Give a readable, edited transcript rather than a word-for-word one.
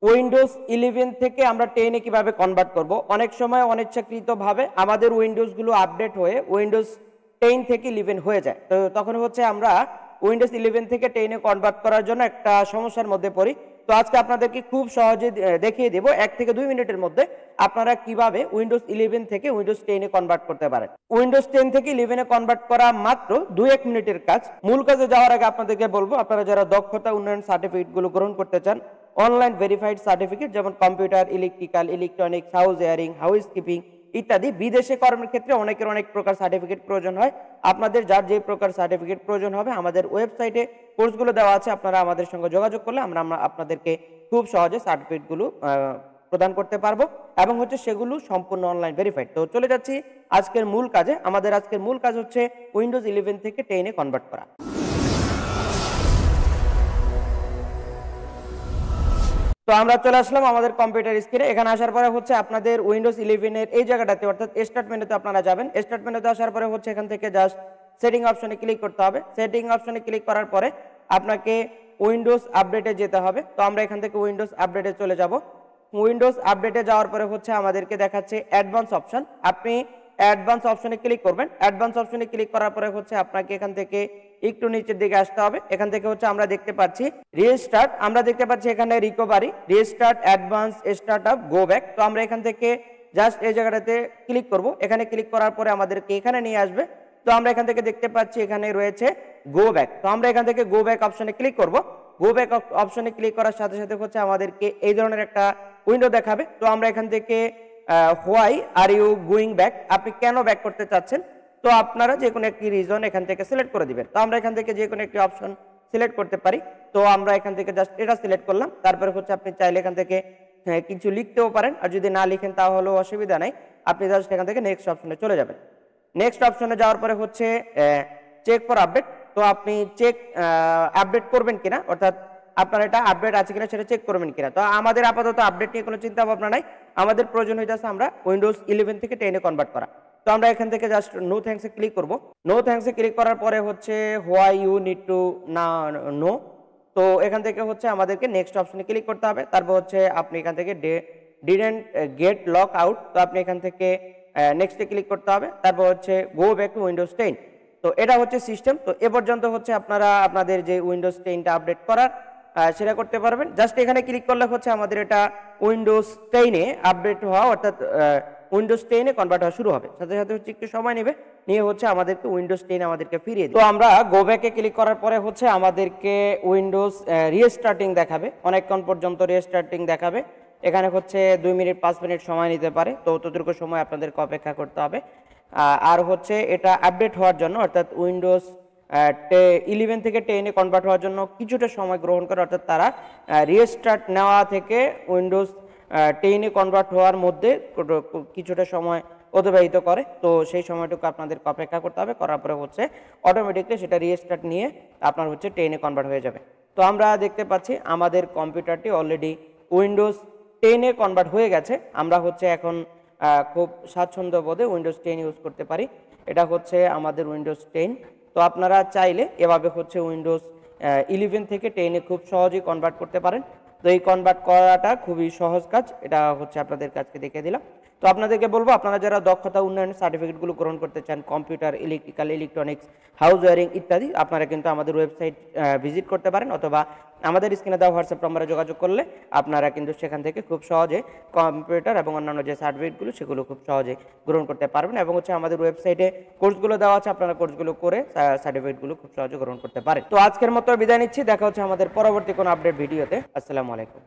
Windows 11 থেকে আমরা 10 এ কিভাবে কনভার্ট করব। অনেক সময় অনিচ্ছাকৃতভাবে আমাদের উইন্ডোজগুলো আপডেট হয়ে উইন্ডোজ 10 থেকে 11 হয়ে যায়। তো তখন হচ্ছে আমরা উইন্ডোজ 11 থেকে 10 এ কনভার্ট করার জন্য একটা সমস্যার মধ্যে পড়ি। তো আজকে আপনাদেরকে খুব সহজে দেখিয়ে দেব 1 থেকে 2 মিনিটের মধ্যে আপনারা কিভাবে উইন্ডোজ 11 থেকে উইন্ডোজ 10 এ কনভার্ট করতে পারেন। উইন্ডোজ 10 থেকে 11 এ কনভার্ট করা মাত্র 2-1 মিনিটের কাজ। মূল কাজে যাওয়ার আগে আপনাদেরকে বলবো, আপনারা যারা দক্ষতা উন্নয়ন সার্টিফিকেটগুলো গ্রহণ করতে চান, অনলাইন ভেরিফাইড সার্টিফিকেট যেমন computer, electrical, electronics, house wiring, housekeeping ইত্যাদি, বিদেশে কর্মের ক্ষেত্রে অনেকের অনেক প্রকার সার্টিফিকেট প্রয়োজন হয়। আপনাদের যার যে প্রকার সার্টিফিকেট প্রয়োজন হবে আমাদের ওয়েবসাইটে কোর্সগুলো দেওয়া আছে, আপনারা আমাদের সঙ্গে যোগাযোগ করলে আমরা আপনাদেরকে খুব সহজে সার্টিফিকেটগুলো প্রদান করতে পারবো এবং হচ্ছে সেগুলো সম্পূর্ণ অনলাইন ভেরিফাইড। তো চলে যাচ্ছি আজকের মূল কাজে। আমাদের আজকের মূল কাজ হচ্ছে উইন্ডোজ 11 থেকে 10 এ কনভার্ট করা। তো আমরা চলে আসলাম আমাদের কম্পিউটার স্ক্রিনে। এখানে আসার পরে হচ্ছে আপনাদের উইন্ডোজ 11 এর এই জায়গাটাতে অর্থাৎ স্টার্ট মেনুতে আপনারা যাবেন। স্টার্ট মেনুতে আসার পরে হচ্ছে এখান থেকে জাস্ট সেটিং অপশনে ক্লিক করতে হবে। সেটিং অপশনে ক্লিক করার পরে আপনাকে উইন্ডোজ আপডেটে যেতে হবে। তো আমরা এখান থেকে উইন্ডোজ আপডেটে চলে যাব। উইন্ডোজ আপডেটে যাওয়ার পরে হচ্ছে আমাদেরকে দেখাচ্ছে অ্যাডভান্স অপশন। আপনি অ্যাডভান্স অপশনে ক্লিক করবেন। অ্যাডভান্স অপশনে ক্লিক করার পরে হচ্ছে আপনাকে এখান থেকে একটু নিচের দিকে আসতে হবে। এখান থেকে হচ্ছে আমরা দেখতে পাচ্ছি রিস্টার্ট, আমরা দেখতে পাচ্ছি এখানে recovery, restart, advance, startup, go back. তো আমরা এখান থেকে জাস্ট এই জায়গাটাতে ক্লিক করব। এখানে ক্লিক করার পরে আমাদেরকে এখানে নিয়ে আসবে। তো আমরা এখান থেকে দেখতে পাচ্ছি এখানে রয়েছে গো ব্যাক। তো আমরা এখান থেকে গো ব্যাক অপশনে ক্লিক করব। গো ব্যাক অপশনে ক্লিক করার সাথে সাথে হচ্ছে আমাদেরকে এই ধরনের একটা উইন্ডো দেখাবে। তো আমরা এখান থেকে why are you going back, আপনি কেন ব্যাক করতে চাচ্ছেন, তো আপনারা যে কোনো একটি রিজন এখান থেকে সিলেক্ট করে দিবেন। তো আমরা এখান থেকে যে কোনো একটি অপশন সিলেক্ট করতে পারি। তো আমরা এখান থেকে জাস্ট এটা সিলেক্ট করলাম। তারপরে হচ্ছে আপনি চাইলে এখান থেকে কিছু লিখতেও পারেন, আর যদি না লিখেন তাহলেও অসুবিধা নাই। আপনি জাস্ট এখান থেকে নেক্সট অপশনে চলে যাবেন। নেক্সট অপশনে যাওয়ার পরে হচ্ছে চেক ফর আপডেট। তো আপনি চেক আপডেট করবেন কিনা, অর্থাৎ আপনার এটা আপডেট আছে কিনা সেটা চেক করবেন কিনা। তো আমাদের আপাতত আপডেট নিয়ে কোনো চিন্তা ভাবনা নাই। আমাদের প্রয়োজন হইতেছে আমরা উইন্ডোজ 11 থেকে 10 এ কনভার্ট করা। তো আমরা এখান থেকে জাস্ট নো থ্যাঙ্কস এ ক্লিক করব। নো থ্যাঙ্কস এ ক্লিক করার পরে হচ্ছে হোয়াই ইউ নিড টু না নো। তো এখান থেকে হচ্ছে আমাদেরকে নেক্সট অপশনে ক্লিক করতে হবে। তারপর হচ্ছে আপনি এখান থেকে ডিডন্ট গেট লক আউট, তো আপনি এখান থেকে নেক্সটে ক্লিক করতে হবে। তারপর হচ্ছে গো ব্যাক টু উইন্ডোজ 10। তো এটা হচ্ছে সিস্টেম। তো এ পর্যন্ত হচ্ছে আপনারা আপনাদের যে উইন্ডোজ 10টা আপডেট করার সেটা করতে পারবেন। জাস্ট এখানে ক্লিক করলে হচ্ছে আমাদের এটা উইন্ডোজ 10 এ আপডেট হওয়া অর্থাৎ উইন্ডোজ 10 এ কনভার্ট হওয়া শুরু হবে। সাথে সাথে হচ্ছে একটু সময় নেবে, নিয়ে হচ্ছে আমাদেরকে উইন্ডোজ 10 আমাদেরকে ফিরিয়ে দিবে। তো আমরা গো ব্যাকে ক্লিক করার পরে হচ্ছে আমাদেরকে উইন্ডোজ রিস্টার্টিং দেখাবে, অনেকক্ষণ পর্যন্ত রিস্টার্টিং দেখাবে। এখানে হচ্ছে 2 মিনিট 5 মিনিট সময় নিতে পারে। তো ততটুকু সময় আপনাদেরকে অপেক্ষা করতে হবে। আর হচ্ছে এটা আপডেট হওয়ার জন্য অর্থাৎ উইন্ডোজ 11 থেকে 10 এ কনভার্ট হওয়ার জন্য কিছুটা সময় গ্রহণ করে, অর্থাৎ তারা রিস্টার্ট নেওয়া থেকে উইন্ডোজ 10 এ কনভার্ট হওয়ার মধ্যে কিছুটা সময় অতিবাহিত করে। তো সেই সময়টুকু আপনাদেরকে অপেক্ষা করতে হবে। করার পরে হচ্ছে অটোমেটিকলি সেটা রিস্টার্ট নিয়ে আপনার হচ্ছে 10 এ কনভার্ট হয়ে যাবে। তো আমরা দেখতে পাচ্ছি আমাদের কম্পিউটারটি অলরেডি উইন্ডোজ 10 এ কনভার্ট হয়ে গেছে। আমরা হচ্ছে এখন খুব স্বাচ্ছন্দ্য বোধে উইন্ডোজ 10 ইউজ করতে পারি। এটা হচ্ছে আমাদের উইন্ডোজ 10। তো আপনারা চাইলে এভাবে হচ্ছে উইন্ডোজ 11 থেকে 10 এ খুব সহজেই কনভার্ট করতে পারেন। তো এই কনভার্ট করাটা খুবই সহজ কাজ, এটা হচ্ছে আপনাদের কাছকে দেখিয়ে দিলাম। তো আপনাদেরকে বলবো, আপনারা যারা দক্ষতা উন্নয়ন সার্টিফিকেটগুলো গ্রহণ করতে চান, computer, electrical, electronics, house wiring ইত্যাদি, আপনারা কিন্তু আমাদের ওয়েবসাইট ভিজিট করতে পারেন, অথবা আমাদের স্ক্রিনে দেওয়া হোয়াটসঅ্যাপ নম্বরে যোগাযোগ করলে আপনারা কিন্তু সেখান থেকে খুব সহজে কম্পিউটার এবং অন্যান্য যে সার্টিফিকেটগুলো সেগুলো খুব সহজে গ্রহণ করতে পারবেন। এবং হচ্ছে আমাদের ওয়েবসাইটে কোর্সগুলো দেওয়া আছে, আপনারা কোর্সগুলো করে সার্টিফিকেটগুলো খুব সহজে গ্রহণ করতে পারেন। তো আজকের মতো বিদায় নিচ্ছি, দেখা হচ্ছে আমাদের পরবর্তী কোনো আপডেট ভিডিওতে। আসসালামু আলাইকুম।